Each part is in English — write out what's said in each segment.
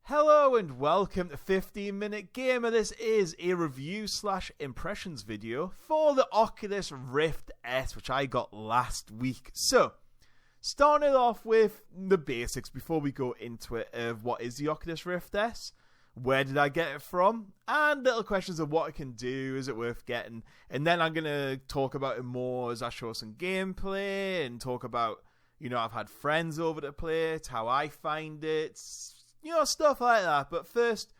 Hello and welcome to 15 Minute Gamer. This is a review / impressions video for the Oculus Rift S, which I got last week. So, starting off with the basics before we go into it of what is the Oculus Rift S, where did I get it from, and little questions of what it can do, is it worth getting, and then I'm going to talk about it more as I show some gameplay and talk about, I've had friends over to play it, how I find it, stuff like that. But first,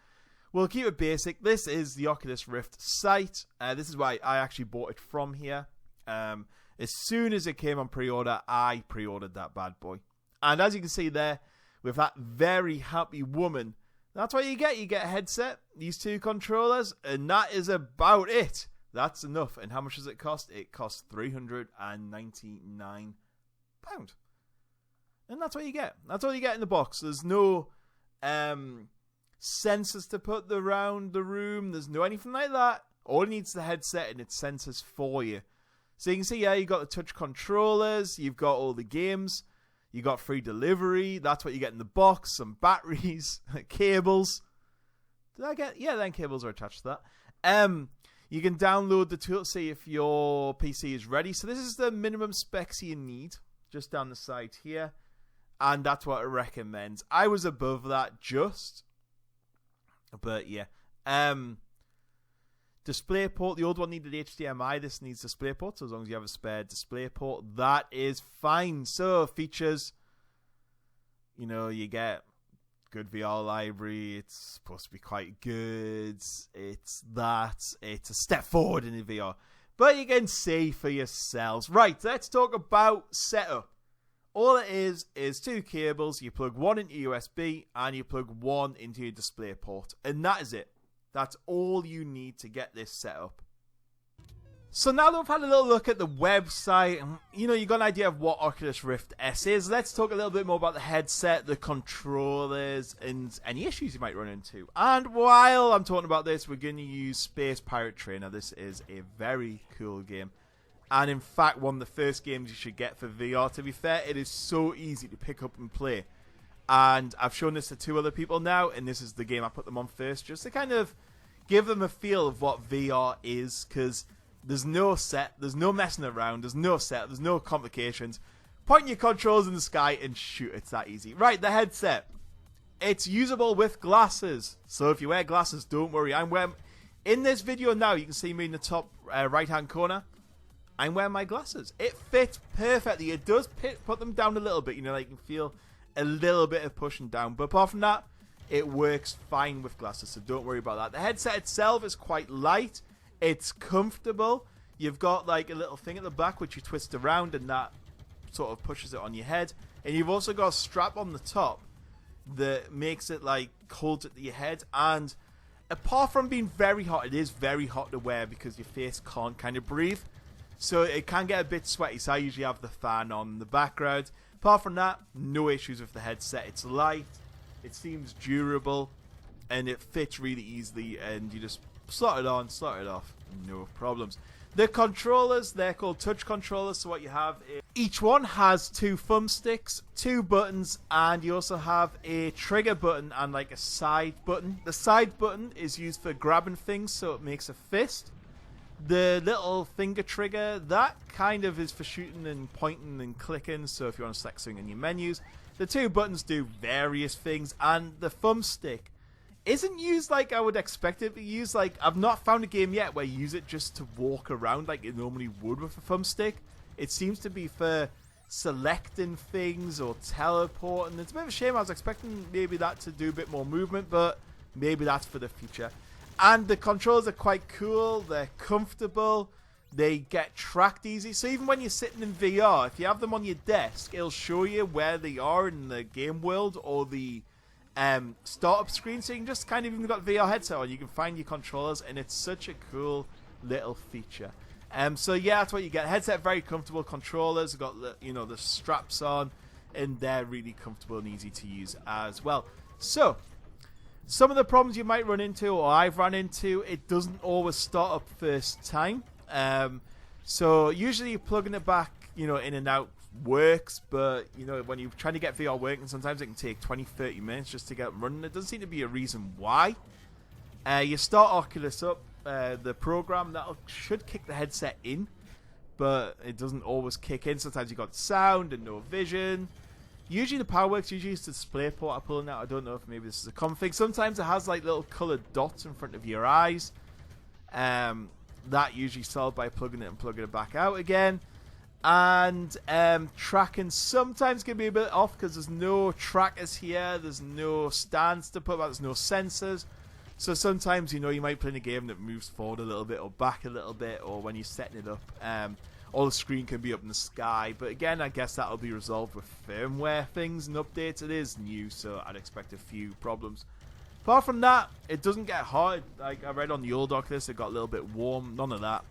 we'll keep it basic. This is the Oculus Rift site. This is why I actually bought it from here. As soon as it came on pre-order, I pre-ordered that bad boy. And as you can see there, with that very happy woman, that's what you get. You get a headset, these two controllers, and that is about it. That's enough. And how much does it cost? It costs £399. And that's what you get. That's all you get in the box. There's no sensors to put around the room. There's no anything like that. All it needs is the headset and its sensors for you. So you can see, you got the touch controllers, you've got all the games, you got free delivery. That's what you get in the box. Some batteries, cables. Did I get? Yeah, then cables are attached to that. You can download the tool, see if your PC is ready. So this is the minimum specs you need, just down the side here. And that's what it recommends. I was above that just. But yeah. DisplayPort. The old one needed HDMI. This needs DisplayPort. So as long as you have a spare DisplayPort, that is fine. So features. You get good VR library. It's supposed to be quite good. It's a step forward in the VR. But you can see for yourselves. Right, let's talk about setup. All it is two cables. You plug one into USB and you plug one into your DisplayPort. And that is it. That's all you need to get this set up. So now that we've had a little look at the website, and you got an idea of what Oculus Rift S is, let's talk a little bit more about the headset, the controllers, and any issues you might run into. And while I'm talking about this, we're going to use Space Pirate Trainer. This is a very cool game. And in fact, one of the first games you should get for VR. To be fair, it is so easy to pick up and play. And I've shown this to two other people now, and this is the game I put them on first, just to kind of give them a feel of what VR is, because there's no set, there's no messing around, there's no set, there's no complications. Point your controls in the sky and shoot, it's that easy. Right, the headset. It's usable with glasses, so if you wear glasses, don't worry. I'm wearing, in this video now, you can see me in the top right-hand corner. I'm wearing my glasses. It fits perfectly. It does put them down a little bit. Like you can feel a little bit of pushing down. But apart from that, it works fine with glasses. So don't worry about that. The headset itself is quite light. It's comfortable. You've got like a little thing at the back which you twist around and that sort of pushes it on your head. And you've also got a strap on the top that makes it like holds it to your head. And apart from being very hot, it is very hot to wear because your face can't kind of breathe. So it can get a bit sweaty, so I usually have the fan on in the background. Apart from that, no issues with the headset. It's light, it seems durable, and it fits really easily, and you just slot it on, slot it off, no problems. The controllers, they're called touch controllers, so what you have is each one has two thumbsticks, two buttons, and you also have a trigger button and like a side button. The side button is used for grabbing things, so it makes a fist. The little finger trigger, that kind of is for shooting and pointing and clicking, so if you want to select something in your menus. The two buttons do various things, and the thumbstick isn't used like I would expect it to be used. Like, I've not found a game yet where you use it just to walk around like you normally would with a thumbstick. It seems to be for selecting things or teleporting. It's a bit of a shame. I was expecting maybe that to do a bit more movement, but maybe that's for the future. And the controls are quite cool, they're comfortable, they get tracked easy. So even when you're sitting in VR, if you have them on your desk, it'll show you where they are in the game world or the startup screen. So you can just kind of, even got VR headset on, you can find your controllers, and it's such a cool little feature. So yeah, that's what you get. Headset, very comfortable. Controllers, got the straps on, and they're really comfortable and easy to use as well. So some of the problems you might run into, or I've run into, it doesn't always start up first time. So usually you're plugging it back, in and out works, but when you're trying to get VR working, sometimes it can take 20-30 minutes just to get running. There doesn't seem to be a reason why. You start Oculus up, the program that should kick the headset in, but it doesn't always kick in. Sometimes you got sound and no vision. Usually the power works. Usually it's the display port I'm pulling out. I don't know if maybe this is a config. Sometimes it has like little colored dots in front of your eyes. That usually solved by plugging it and plugging it back out again. And tracking sometimes can be a bit off because there's no trackers here. There's no stands to put back. There's no sensors. So sometimes, you might play in a game that moves forward a little bit or back a little bit, or when you're setting it up, or the screen can be up in the sky. But again, I guess that'll be resolved with firmware things and updates. It is new, so I'd expect a few problems. Apart from that, it doesn't get hard. Like I read on the old Oculus, it got a little bit warm. None of that.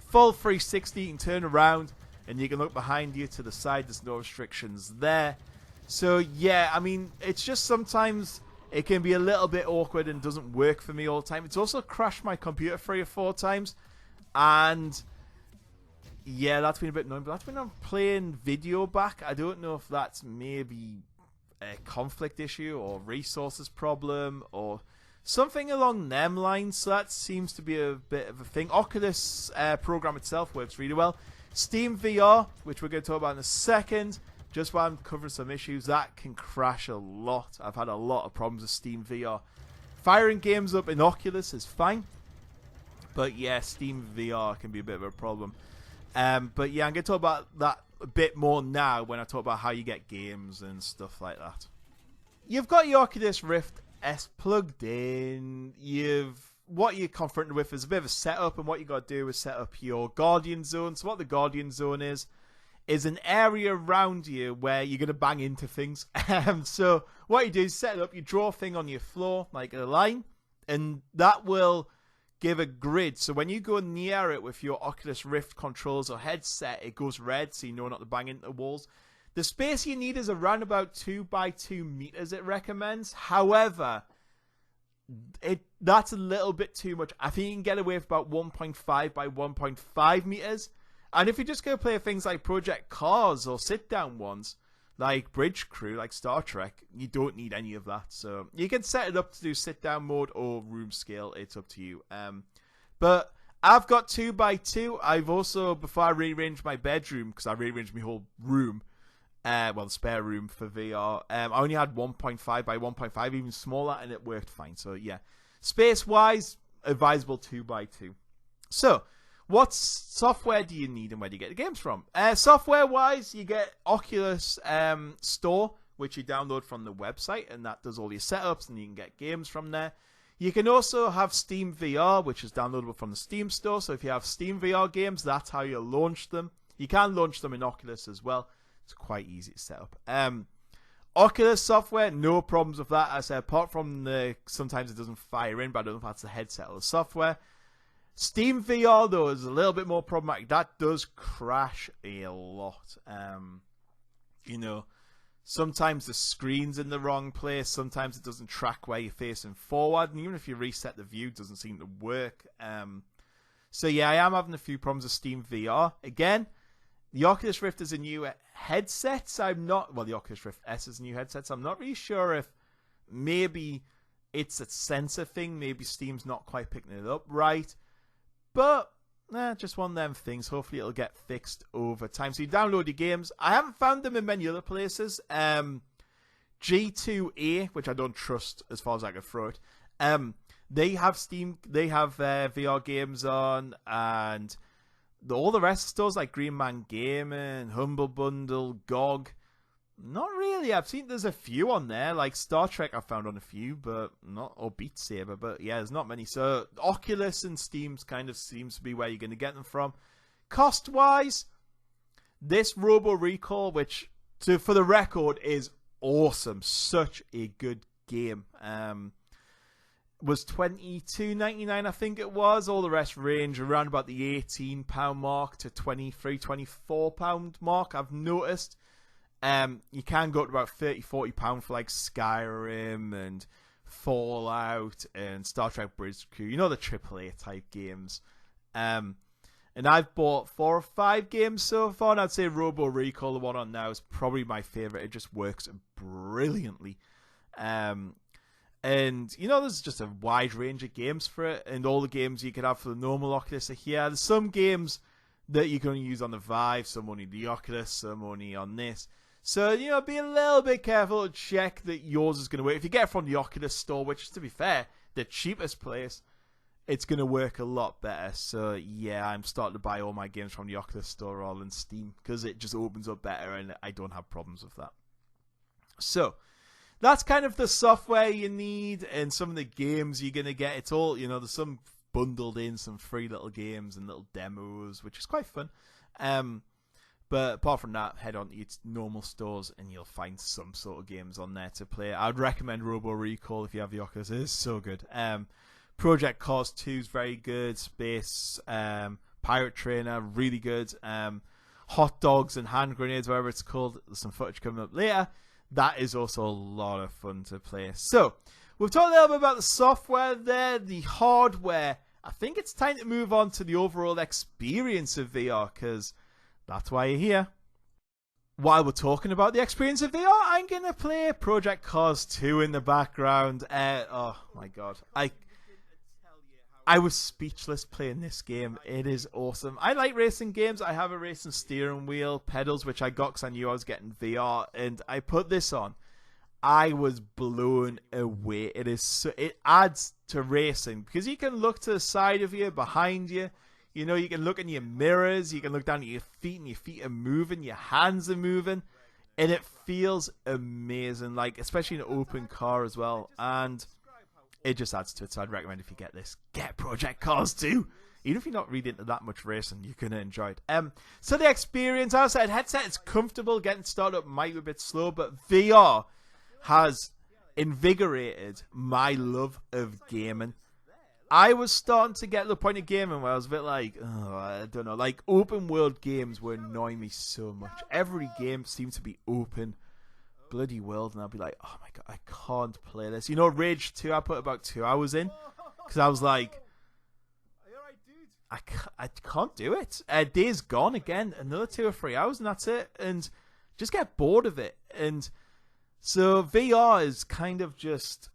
Full 360, you can turn around and you can look behind you to the side. There's no restrictions there. So yeah, I mean, it's just sometimes it can be a little bit awkward and doesn't work for me all the time. It's also crashed my computer 3 or 4 times, and yeah, that's been a bit annoying. But that's when I'm playing video back. I don't know if that's maybe a conflict issue or resources problem or something along them lines. So that seems to be a bit of a thing. Oculus program itself works really well. Steam VR, which we're going to talk about in a second, just while I'm covering some issues, that can crash a lot. I've had a lot of problems with Steam VR. Firing games up in Oculus is fine, but yeah, Steam VR can be a bit of a problem. But yeah, I'm going to talk about that a bit more now when I talk about how you get games and stuff like that. You've got your Oculus Rift S plugged in. What you're confronted with is a bit of a setup, and what you got to do is set up your Guardian Zone. So what the Guardian Zone is an area around you where you're going to bang into things. So what you do is set it up, you draw a thing on your floor, like a line, and that will give a grid. So when you go near it with your Oculus Rift controls or headset, it goes red, so you know not to bang into the walls. The space you need is around about 2 by 2 meters, it recommends. However, that's a little bit too much. I think you can get away with about 1.5 by 1.5 meters. And if you just go play things like Project Cars or sit-down ones, like Bridge Crew, like Star Trek, you don't need any of that. So you can set it up to do sit-down mode or room scale. It's up to you. But I've got 2 by 2. I've also, before I rearranged my bedroom, because I rearranged my whole room, the spare room for VR, I only had 1.5 by 1.5, even smaller, and it worked fine. So yeah, space-wise, advisable 2 by 2. So what software do you need and where do you get the games from? Software-wise, you get Oculus Store, which you download from the website, and that does all your setups, and you can get games from there. You can also have Steam VR, which is downloadable from the Steam Store. So if you have Steam VR games, that's how you launch them. You can launch them in Oculus as well. It's quite easy to set up. Oculus software, no problems with that. As I said, apart from sometimes it doesn't fire in, but I don't know if that's the headset or the software. Steam VR, though, is a little bit more problematic. That does crash a lot. Sometimes the screen's in the wrong place. Sometimes it doesn't track where you're facing forward. And even if you reset the view, it doesn't seem to work. So yeah, I am having a few problems with Steam VR. Again, the Oculus Rift is a new headset. The Oculus Rift S is a new headset. So I'm not really sure if maybe it's a sensor thing. Maybe Steam's not quite picking it up right. But, just one of them things. Hopefully it'll get fixed over time. So you download your games. I haven't found them in many other places. G2A, which I don't trust as far as I can throw it. They have VR games on, and all the rest of stores like Green Man Gaming, Humble Bundle, GOG. Not really. I've seen there's a few on there, like Star Trek I found on a few, but or Beat Saber, but yeah, there's not many. So Oculus and Steam's kind of seems to be where you're going to get them from. Cost-wise, this Robo Recall, which, for the record, is awesome. Such a good game. Was $22.99, I think it was. All the rest range around about the £18 mark to £23, £24 mark, I've noticed. You can go to about £30-40 for like Skyrim and Fallout and Star Trek Bridge Crew. The AAA type games. And I've bought 4 or 5 games so far, and I'd say Robo Recall, the one on now, is probably my favorite. It just works brilliantly. And, there's just a wide range of games for it, and all the games you could have for the normal Oculus are here. There's some games that you can only use on the Vive, some only the Oculus, some only on this. So, be a little bit careful to check that yours is going to work. If you get it from the Oculus store, which is, to be fair, the cheapest place, it's going to work a lot better. So, yeah, I'm starting to buy all my games from the Oculus store rather than Steam, because it just opens up better, and I don't have problems with that. So, that's kind of the software you need, and some of the games you're going to get. It's all, there's some bundled in, some free little games and little demos, which is quite fun. But apart from that, head on to its normal stores and you'll find some sort of games on there to play. I'd recommend Robo Recall if you have the Oculus. It is so good. Project Cars 2 is very good. Space Pirate Trainer, really good. Hot Dogs and Hand Grenades, whatever it's called. There's some footage coming up later. That is also a lot of fun to play. So, we've talked a little bit about the software there, the hardware. I think it's time to move on to the overall experience of VR, because that's why you're here. While we're talking about the experience of VR, I'm going to play Project Cars 2 in the background. Oh my god. I was speechless playing this game. It is awesome. I like racing games. I have a racing steering wheel, pedals, which I got because I knew I was getting VR, and I put this on. I was blown away. It adds to racing, because you can look to the side of you, behind you. You can look in your mirrors, you can look down at your feet, and your feet are moving, your hands are moving, and it feels amazing, especially in an open car as well, and it just adds to it. So I'd recommend, if you get this, get Project Cars 2. Even if you're not really into that much racing, you're going to enjoy it. So the experience, as I said, headset is comfortable, getting started up might be a bit slow, but VR has invigorated my love of gaming. I was starting to get to the point of gaming where I was a bit I don't know, open world games were annoying me so much. Every game seemed to be open bloody world, and I'd be like, oh my god, I can't play this. Rage 2, I put about 2 hours in, because I was like, I can't do it. Days Gone again, another 2 or 3 hours, and that's it, and just get bored of it. And so VR is kind of just,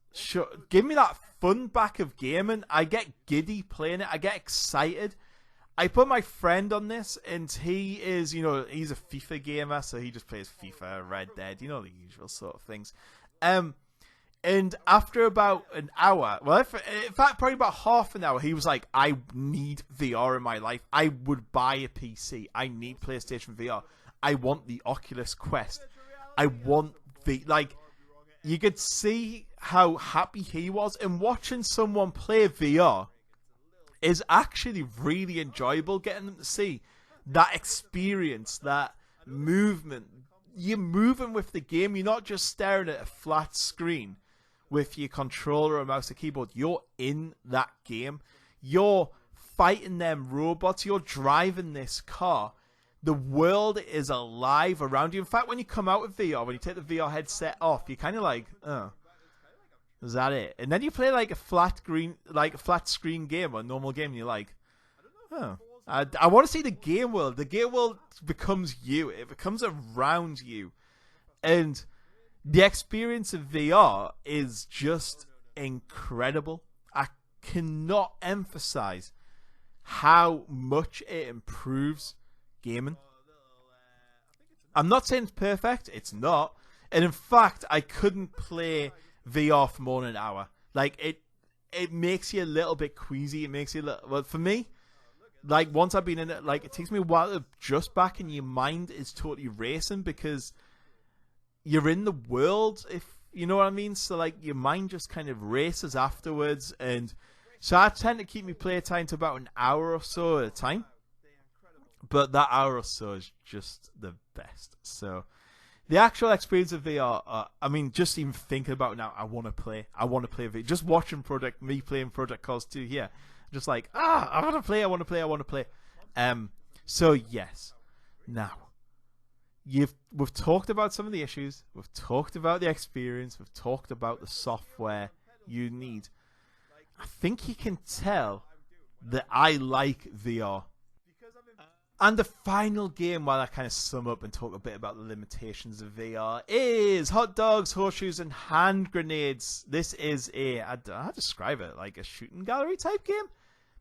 give me that fun back of gaming. I get giddy playing it. I get excited. I put my friend on this, and he is, he's a FIFA gamer, so he just plays FIFA, Red Dead, the usual sort of things. And after about an hour, well, in fact, probably about half an hour, he was like, I need VR in my life. I would buy a PC. I need PlayStation VR. I want the Oculus Quest. I want you could see how happy he was, and watching someone play VR is actually really enjoyable, getting them to see that experience, that movement. You're moving with the game. You're not just staring at a flat screen with your controller, a mouse, a keyboard. You're in that game. You're fighting them robots. You're driving this car. The world is alive around you. In fact, when you come out of VR, when you take the VR headset off, you're kind of like, oh, is that it? And then you play a flat screen game or a normal game, and you're like, oh, I want to see the game world. The game world becomes you. It becomes around you. And the experience of VR is just incredible. I cannot emphasize how much it improves gaming. I'm not saying it's perfect. It's not. And in fact, I couldn't play VR for more than an hour. It makes you a little bit queasy. It makes you well, for me, once I've been in it, it takes me a while to adjust back, and your mind is totally racing because you're in the world, if you know what I mean. So your mind just kind of races afterwards, and so I tend to keep my playtime to about an hour or so at a time. But that hour or so is just the best. So the actual experience of VR, just even thinking about it now, I want to play VR. Just watching me playing Project Cars 2 here, just I want to play. So yes, now we've talked about some of the issues, we've talked about the experience, we've talked about the software you need. I think you can tell that I like VR. And the final game, while I kind of sum up and talk a bit about the limitations of VR, is Hot Dogs, Horseshoes, and Hand Grenades. This is how to describe it, like a shooting gallery type game,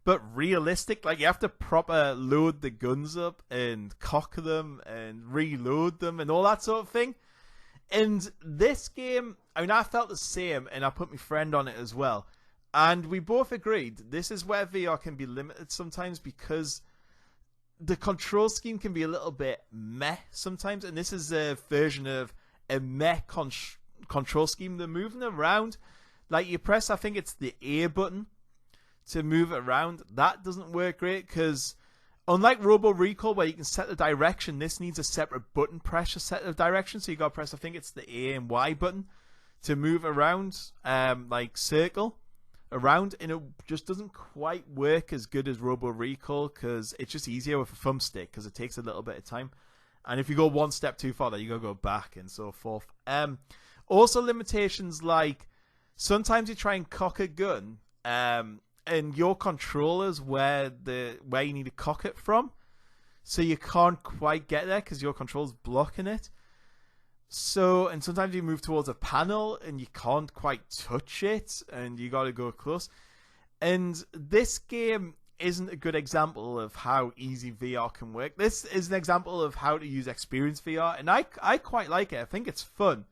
but realistic. Like, you have to proper load the guns up and cock them and reload them and all that sort of thing. And this game, I mean, I felt the same, and I put my friend on it as well. And we both agreed this is where VR can be limited sometimes, because the control scheme can be a little bit meh sometimes, and this is a version of a meh control scheme. They're moving around, like you press, I think it's the A button to move it around. That doesn't work great, because unlike Robo Recall, where you can set the direction, this needs a separate button press to set the direction. So you gotta press, I think it's the A and Y button to move around, like circle around, and it just doesn't quite work as good as Robo Recall, because it's just easier with a thumbstick, because it takes a little bit of time, and if you go one step too far, then you gotta go back and so forth. Also limitations, like sometimes you try and cock a gun, and your controller's where you need to cock it from, so you can't quite get there because your control's blocking it. So, and sometimes you move towards a panel and you can't quite touch it, and you gotta go close. And this game isn't a good example of how easy VR can work. This is an example of how to use Experience VR, and I quite like it. I think it's fun.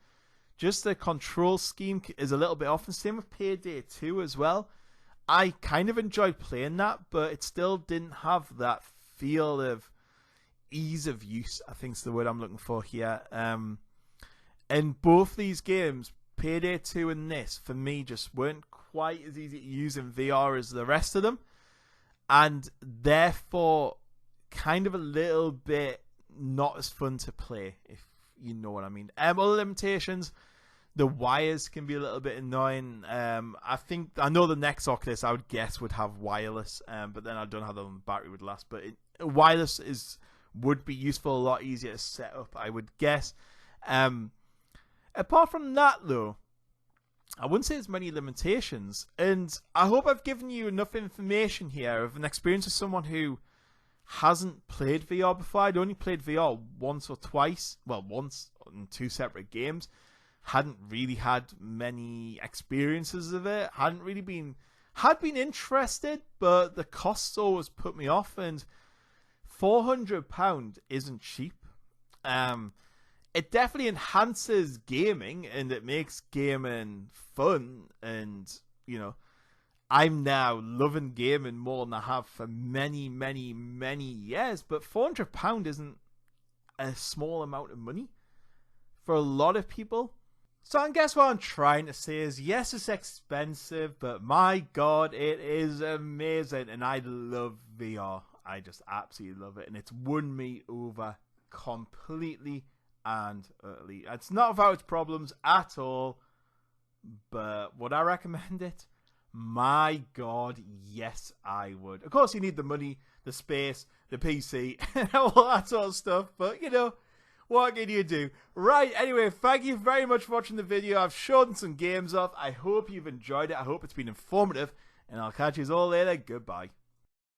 Just the control scheme is a little bit off, and same with Payday 2 as well. I kind of enjoyed playing that, but it still didn't have that feel of ease of use, I think is the word I'm looking for here. And both these games, Payday 2 and this, for me, just weren't quite as easy to use in VR as the rest of them. And therefore, kind of a little bit not as fun to play, if you know what I mean. Other limitations, the wires can be a little bit annoying. I know the next Oculus, I would guess, would have wireless, but then I don't know how the battery would last. But wireless would be useful, a lot easier to set up, I would guess. Apart from that, though, I wouldn't say there's many limitations, and I hope I've given you enough information here of an experience of someone who hasn't played VR before. I'd only played VR once or twice, well, once in 2 separate games. Hadn't really had many experiences of it. Had been interested, but the costs always put me off, and £400 isn't cheap. It definitely enhances gaming, and it makes gaming fun, and, you know, I'm now loving gaming more than I have for many, many, many years, but £400 isn't a small amount of money for a lot of people. So I guess what I'm trying to say is, yes, it's expensive, but my God, it is amazing, and I love VR. I just absolutely love it, and it's won me over completely and utterly. It's not without its problems at all, but would I recommend it? My God, yes, I would. Of course, you need the money, the space, the PC, and all that sort of stuff, but, you know, what can you do? Right, anyway, thank you very much for watching the video. I've shown some games off. I hope you've enjoyed it. I hope it's been informative, and I'll catch you all later. Goodbye.